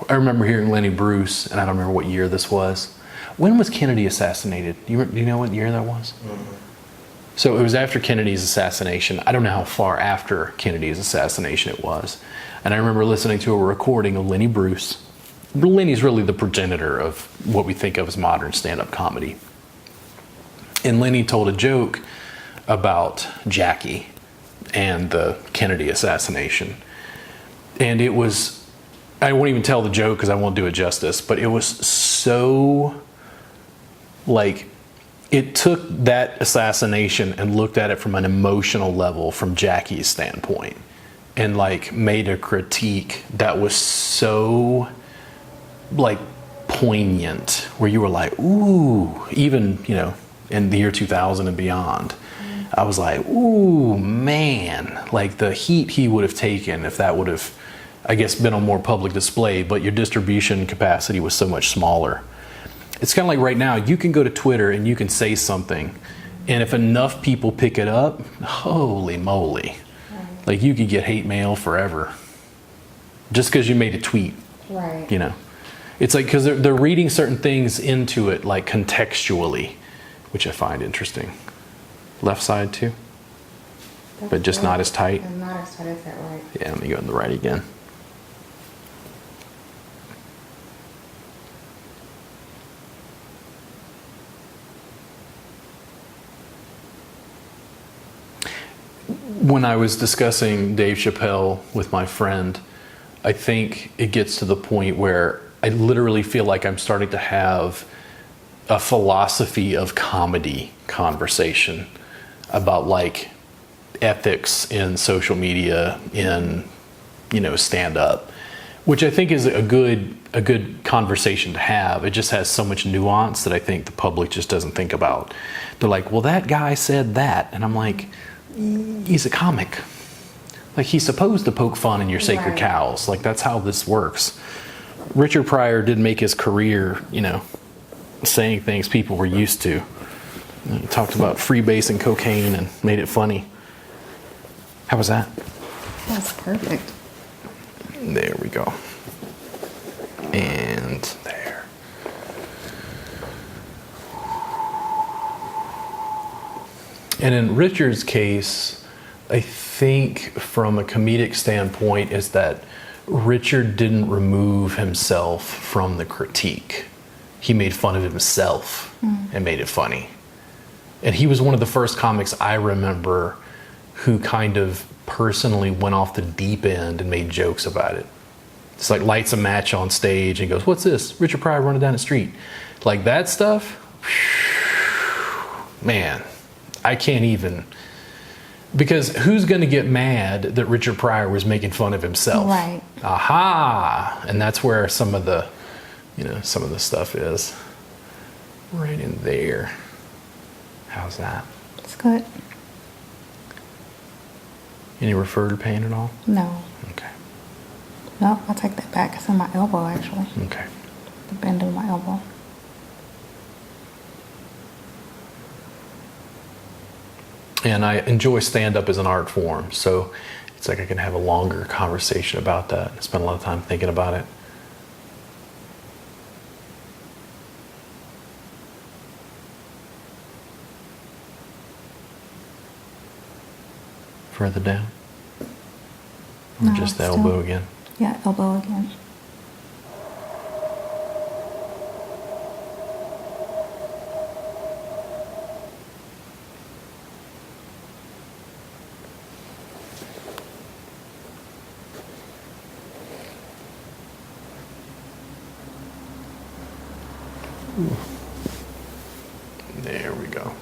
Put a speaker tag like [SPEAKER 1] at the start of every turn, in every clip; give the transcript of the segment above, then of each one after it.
[SPEAKER 1] I remember hearing Lenny Bruce, and I don't remember what year this was. When was Kennedy assassinated? Do you know what year that was? Mm-hmm. So it was after Kennedy's assassination. I don't know how far after Kennedy's assassination it was. And I remember listening to a recording of Lenny Bruce. Lenny's really the progenitor of what we think of as modern stand-up comedy. And Lenny told a joke about Jackie and the Kennedy assassination. And it was, I won't even tell the joke because I won't do it justice, but it was so, like, it took that assassination and looked at it from an emotional level from Jackie's standpoint and, like, made a critique that was so, like, poignant, where you were like, ooh, even, you know, in the year 2000 and beyond, I was like, ooh, man, like the heat he would have taken if that would have, I guess, been on more public display, but your distribution capacity was so much smaller. It's kind of like right now, you can go to Twitter and you can say something, and if enough people pick it up, holy moly, like you could get hate mail forever just because you made a tweet.
[SPEAKER 2] Right.
[SPEAKER 1] You know, it's like, because they're reading certain things into it, like contextually, which I find interesting. Left side too?
[SPEAKER 2] That's
[SPEAKER 1] but just
[SPEAKER 2] right.
[SPEAKER 1] not as tight?
[SPEAKER 2] And not as tight as that right.
[SPEAKER 1] Yeah, let me go on the right again. When I was discussing Dave Chappelle with my friend, I think it gets to the point where I literally feel like I'm starting to have a philosophy of comedy conversation about, like, ethics in social media, in, you know, stand up, which I think is a good conversation to have. It just has so much nuance that I think the public just doesn't think about. They're like, well, that guy said that, and I'm like, he's a comic. Like, he's supposed to poke fun in your sacred
[SPEAKER 2] Right.
[SPEAKER 1] cows. Like, that's how this works. Richard Pryor didn't make his career, you know, saying things people were used to. He talked about freebasing cocaine and made it funny. How was that?
[SPEAKER 2] That's perfect.
[SPEAKER 1] There we go. And there. And in Richard's case, I think from a comedic standpoint is that Richard didn't remove himself from the critique. He made fun of himself and made it funny. And he was one of the first comics I remember who kind of personally went off the deep end and made jokes about it. It's like lights a match on stage and goes, what's this? Richard Pryor running down the street. Like that stuff, man, I can't even. Because who's going to get mad that Richard Pryor was making fun of himself?
[SPEAKER 2] Right.
[SPEAKER 1] Aha! And that's where some of the, you know, some of the stuff is. Right in there. How's that?
[SPEAKER 2] It's good.
[SPEAKER 1] Any referred pain at all?
[SPEAKER 2] No.
[SPEAKER 1] Okay.
[SPEAKER 2] No, I'll take that back. It's in my elbow, actually.
[SPEAKER 1] Okay.
[SPEAKER 2] The bend of my elbow.
[SPEAKER 1] And I enjoy stand-up as an art form, so it's like I can have a longer conversation about that. I spend a lot of time thinking about it. Further down? Or
[SPEAKER 2] No,
[SPEAKER 1] just the
[SPEAKER 2] still.
[SPEAKER 1] elbow again?
[SPEAKER 2] Yeah, elbow again.
[SPEAKER 1] There we go.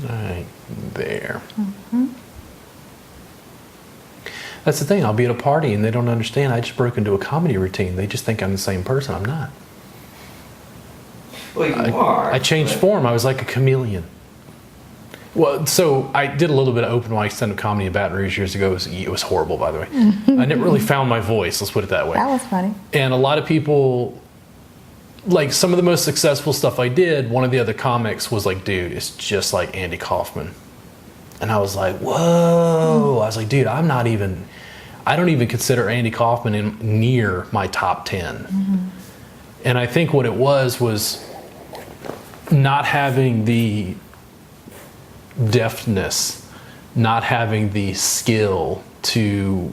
[SPEAKER 1] Right there.
[SPEAKER 2] Mm-hmm.
[SPEAKER 1] That's the thing. I'll be at a party and they don't understand. I just broke into a comedy routine. They just think I'm the same person. I'm not.
[SPEAKER 3] Well, you are.
[SPEAKER 1] I changed form. I was like a chameleon. Well, so I did a little bit of open mic stand-up comedy in Baton Rouge years ago. It was horrible, by the way. I never really found my voice. Let's put it that way.
[SPEAKER 2] That was funny.
[SPEAKER 1] And a lot of people, like some of the most successful stuff I did, one of the other comics was like, dude, it's just like Andy Kaufman. And I was like, whoa. I was like, dude, I don't even consider Andy Kaufman near my top 10. And I think what it was not having the deftness, not having the skill to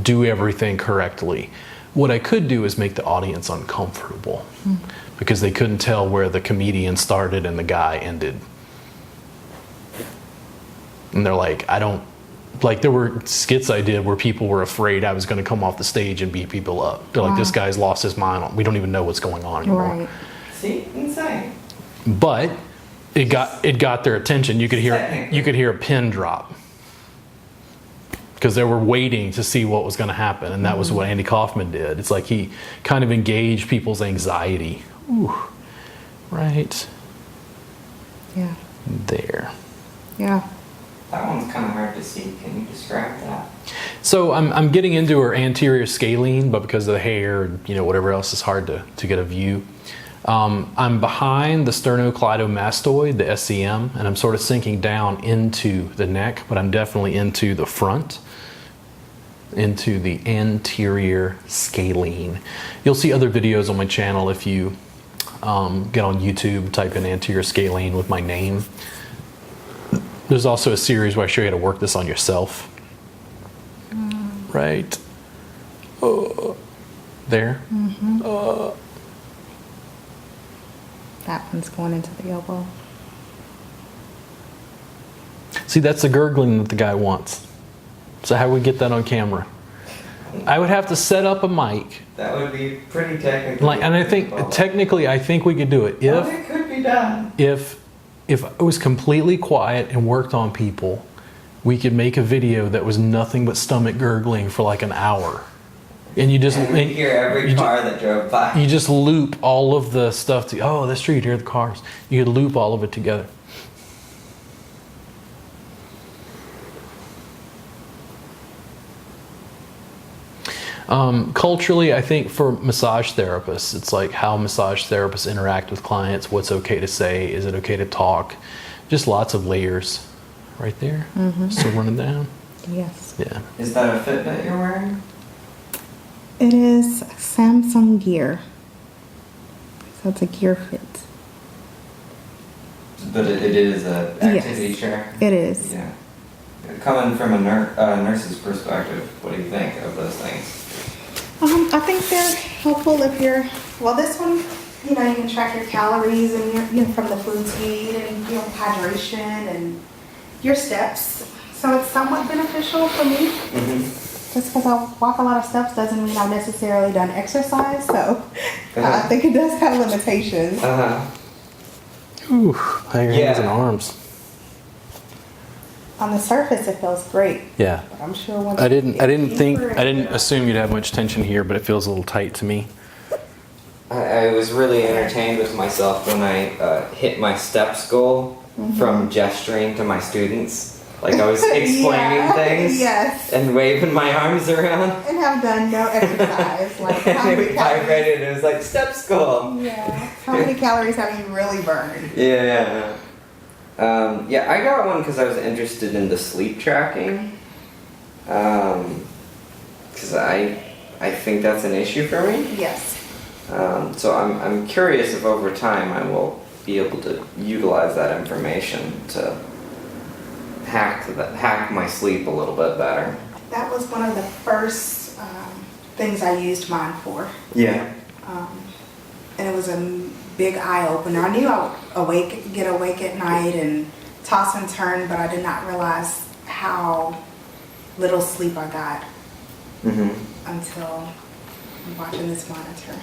[SPEAKER 1] do everything correctly. What I could do is make the audience uncomfortable because they couldn't tell where the comedian started and the guy ended. And they're like, there were skits I did where people were afraid I was going to come off the stage and beat people up. They're like, this guy's lost his mind. We don't even know what's going on anymore.
[SPEAKER 2] Right.
[SPEAKER 3] See, insane.
[SPEAKER 1] But it got their attention. You could hear a pin drop because they were waiting to see what was going to happen, and that was what Andy Kaufman did. It's like he kind of engaged people's anxiety. Ooh, right
[SPEAKER 2] Yeah.
[SPEAKER 1] there.
[SPEAKER 2] Yeah.
[SPEAKER 3] That one's kind of hard to see. Can you describe that?
[SPEAKER 1] So I'm getting into her anterior scalene, but because of the hair and whatever else, it's hard to get a view. I'm behind the sternocleidomastoid, the SCM, and I'm sort of sinking down into the neck, but I'm definitely into the front, into the anterior scalene. You'll see other videos on my channel if you get on YouTube, type in anterior scalene with my name. There's also a series where I show you how to work this on yourself. Right. There.
[SPEAKER 2] That one's going into the elbow.
[SPEAKER 1] See, that's the gurgling that the guy wants. So how do we get that on camera? I would have to set up a mic.
[SPEAKER 3] That would be pretty technical.
[SPEAKER 1] And I think technically, I think we could do it
[SPEAKER 3] it could be done.
[SPEAKER 1] if it was completely quiet and worked on people. We could make a video that was nothing but stomach gurgling for like an hour, and you just
[SPEAKER 3] And you hear every car that drove by.
[SPEAKER 1] you just loop all of the stuff to. Oh, that's true. You'd hear the cars. You could loop all of it together. Culturally, I think for massage therapists, it's like how massage therapists interact with clients, what's okay to say, is it okay to talk, just lots of layers right there. Still running down.
[SPEAKER 2] Yes.
[SPEAKER 1] Yeah.
[SPEAKER 3] Is that a Fitbit you're wearing?
[SPEAKER 2] It is Samsung Gear. So it's a Gear Fit.
[SPEAKER 3] But it is a activity tracker.
[SPEAKER 2] It is.
[SPEAKER 3] Yeah. Coming from a nurse's perspective, what do you think of those things?
[SPEAKER 2] I think they're helpful if this one, you can track your calories and from the foods you eat and, hydration and your steps. So it's somewhat beneficial for me. Just because I walk a lot of steps doesn't mean I've necessarily done exercise. So I think it does have limitations.
[SPEAKER 1] Ooh, how your hands and arms.
[SPEAKER 2] On the surface, it feels great.
[SPEAKER 1] Yeah.
[SPEAKER 2] But I'm sure once
[SPEAKER 1] I didn't assume you'd have much tension here, but it feels a little tight to me.
[SPEAKER 3] I was really entertained with myself when I hit my steps goal from gesturing to my students. Like I was explaining things and waving my arms around.
[SPEAKER 2] And have done no exercise. Like
[SPEAKER 3] And it vibrated and it was like, steps goal.
[SPEAKER 2] Yeah. How many calories have you really burned?
[SPEAKER 3] Yeah. I got one because I was interested in the sleep tracking. Because I think that's an issue for me.
[SPEAKER 2] Yes.
[SPEAKER 3] So I'm curious if over time I will be able to utilize that information to hack my sleep a little bit better.
[SPEAKER 2] That was one of the first things I used mine for.
[SPEAKER 3] Yeah.
[SPEAKER 2] And it was a big eye opener. I knew I would get awake at night and toss and turn, but I did not realize how little sleep I got until watching this monitor.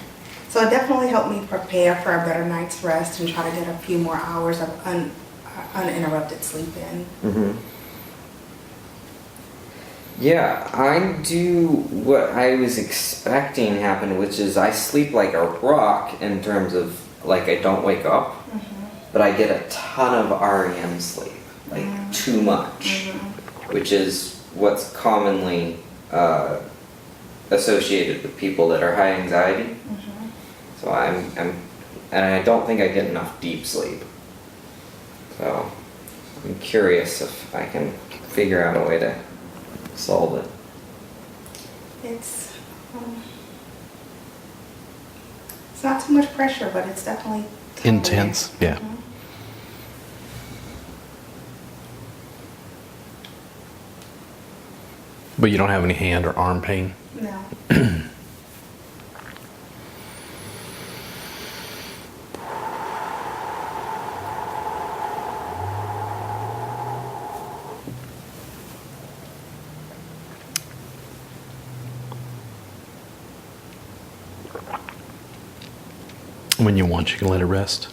[SPEAKER 2] So it definitely helped me prepare for a better night's rest and try to get a few more hours of uninterrupted sleep in.
[SPEAKER 3] Yeah, I do what I was expecting happen, which is I sleep like a rock in terms of like I don't wake up, but I get a ton of REM sleep, like too much, which is what's commonly associated with people that are high anxiety. So and I don't think I get enough deep sleep. So I'm curious if I can figure out a way to solve it.
[SPEAKER 2] It's not too much pressure, but it's definitely
[SPEAKER 1] Intense, yeah.
[SPEAKER 2] Mhm.
[SPEAKER 1] But you don't have any hand or arm pain?
[SPEAKER 2] No.
[SPEAKER 1] When you want, you can let it rest.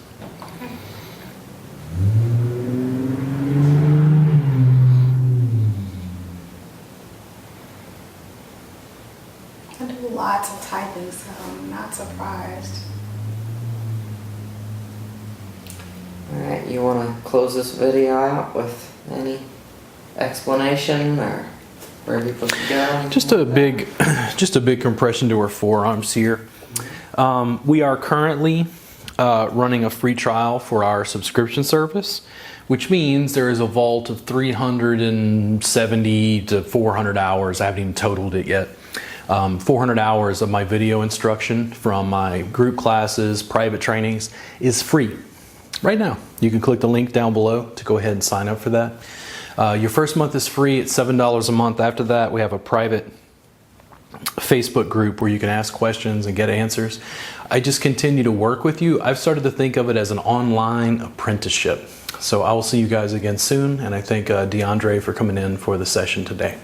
[SPEAKER 2] I do lots of typing, so I'm not surprised.
[SPEAKER 3] Alright, you want to close this video out with any explanation or where people can go?
[SPEAKER 1] Just a big compression to our forearms here. We are currently running a free trial for our subscription service, which means there is a vault of 370 to 400 hours. I haven't even totaled it yet. 400 hours of my video instruction from my group classes, private trainings is free right now. You can click the link down below to go ahead and sign up for that. Your first month is free. It's $7 a month. After that, we have a private Facebook group where you can ask questions and get answers. I just continue to work with you. I've started to think of it as an online apprenticeship. So I will see you guys again soon, and I thank DeAndre for coming in for the session today.